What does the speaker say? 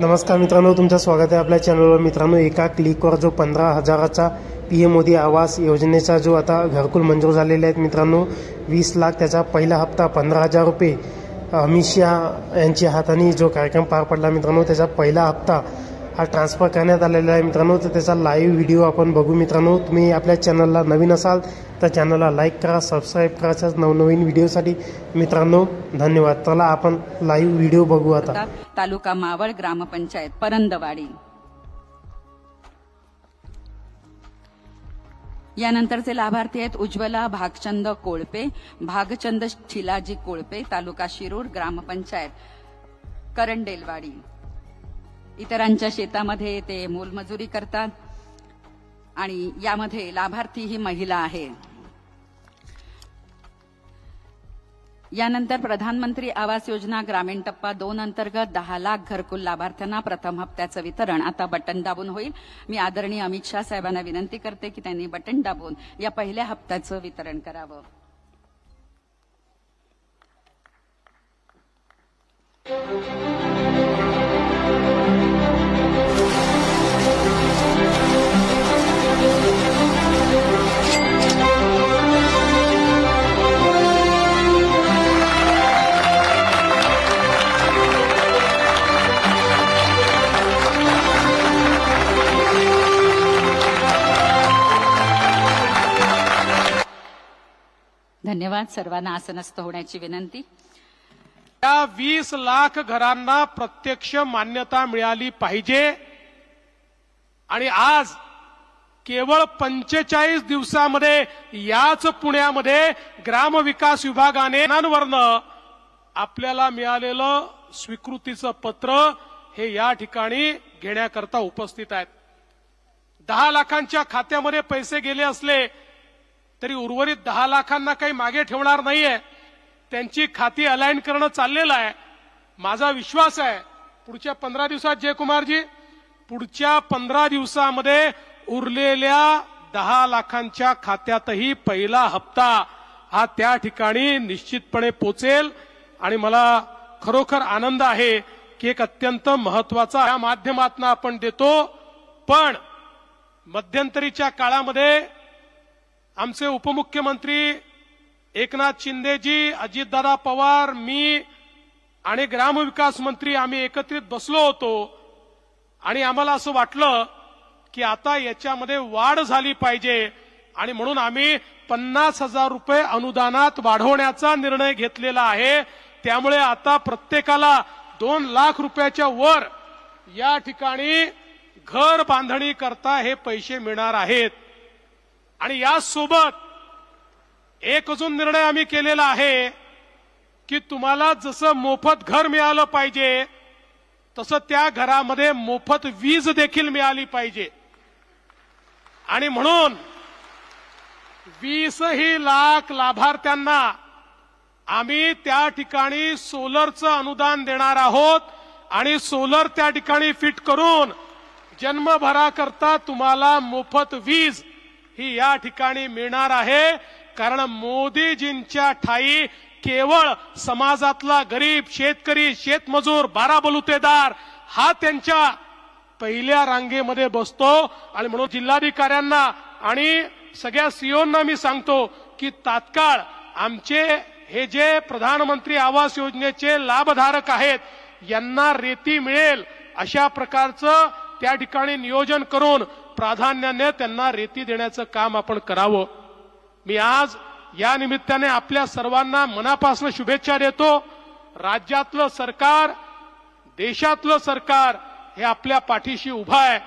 नमस्कार मित्रांनो, तुमचं स्वागत आहे आपल्या चॅनलवर। मित्रांनो, एका क्लिकवर जो 15,000चा PM मोदी आवास योजनेचा जो आता घरकुल मंजूर झालेले आहेत मित्रांनो, 20 लाख त्याचा पहिला हप्ता 15,000 रुपये अमित शाह यांच्या हाताने जो कार्यक्रम पार पडला मित्रांनो, त्याचा पहिला हप्ता हा ट्रान्सफर करण्यात आलेला आहे मित्रांनो। तर त्याचा लाईव्ह व्हिडिओ आपण बघू मित्रांनो। तुम्ही आपल्या चॅनलला नवीन असाल तर चॅनलला लाईक करा, सबस्क्राईब करायचं नवनवीन व्हिडिओसाठी मित्रांनो। धन्यवाद। चला आपण लाईव्ह व्हिडिओ बघू आता। तालुका मावळ ग्रामपंचायत परंदवाडी। यानंतरचे लाभार्थी आहेत उज्ज्वला भागचंद कोळपे, भागचंद शिलाजी कोळपे, तालुका शिरूर, ग्रामपंचायत करंडेलवाडी। इतरांच्या शेतामध्ये ते मोलमजुरी करतात आणि यामध्ये लाभार्थी ही महिला आहे। यानंतर प्रधानमंत्री आवास योजना ग्रामीण टप्पा 2 अंतर्गत 10 लाख घरकुल लाभार्थ्यांना प्रथम हप्त्याचं वितरण आता बटन दाबून होईल। मी आदरणीय अमित शाह साहेबांना विनंती करते की त्यांनी बटन दाबून या पहिल्या हप्त्याचं वितरण करावं। धन्यवाद। सर्वांना आसनस्थ होण्याची विनंती। या 20 लाख घरांना प्रत्यक्ष मान्यता मिळाली पाहिजे आणि आज केवळ 45 दिवसामध्ये याच पुण्यामध्ये ग्रामविकास विभागाने आपल्याला मिळालेलं स्वीकृतीचं पत्र हे या ठिकाणी घेण्याकरता उपस्थित आहेत। 10 लाखांच्या खात्यामध्ये पैसे गेले असले तरी उर्वरित 10 लाखांना काही मागे ठेवणार नाहीये। त्यांची खाती अलाइन करणं चाललेलं आहे। माझा विश्वास आहे पुढच्या 15 दिवसात जयकुमारजी, पुढच्या 15 दिवसामध्ये उरलेल्या 10 लाखांच्या खात्यातही पहिला हप्ता हा त्या ठिकाणी निश्चितपणे पोचेल आणि मला खरोखर आनंद आहे की एक अत्यंत महत्वाचा या माध्यमातून आपण देतो। पण मध्यंतरीच्या काळामध्ये आमचे उपमुख्यमंत्री एकनाथ शिंदेजी, अजितदादा पवार, मी आणि ग्रामविकास मंत्री आम्ही एकत्रित बसलो होतो आणि आम्हाला असं वाटलं की आता याच्यामध्ये वाढ झाली पाहिजे आणि म्हणून आम्ही 50,000 रुपये अनुदानात वाढवण्याचा निर्णय घेतलेला आहे। त्यामुळे आता प्रत्येकाला 2 लाख रुपयाच्या वर या ठिकाणी घर बांधणी करता हे पैसे मिळणार आहेत। आणि यासोबत एक अजून निर्णय आम्ही केलेला आहे की तुम्हाला जसं मोफत घर मिळालं पाहिजे तसं त्या घरामध्ये मोफत वीज देखील मिळाली पाहिजे आणि म्हणून 20 लाख लाभार्थ्यांना आम्ही त्या ठिकाणी सोलरचं अनुदान देणार आहोत आणि सोलर त्या ठिकाणी फिट करून जन्मभराकरता तुम्हाला मोफत वीज ही या ठिकाणी मिळणार आहे। कारण मोदीजींच्या ठाई केवळ समाजातला गरीब शेतकरी, शेतमजूर, 12 बलुतेदार हा त्यांच्या पहिल्या रांगेमध्ये बसतो आणि म्हणून जिल्हाधिकाऱ्यांना आणि सगळ्या सीओंना मी सांगतो की तात्काळ आमचे हे जे प्रधानमंत्री आवास योजनेचे लाभधारक आहेत यांना रेती मिळेल अशा प्रकारचं त्या ठिकाणी नियोजन करून प्राधान्याने त्यांना रेती देण्याचं काम आपण करावं। मी आज या निमित्ताने आपल्या सर्वांना मनापासून शुभेच्छा देतो। राज्यातलं सरकार, देशातलं सरकार हे आपल्या पाठीशी उभं आहे।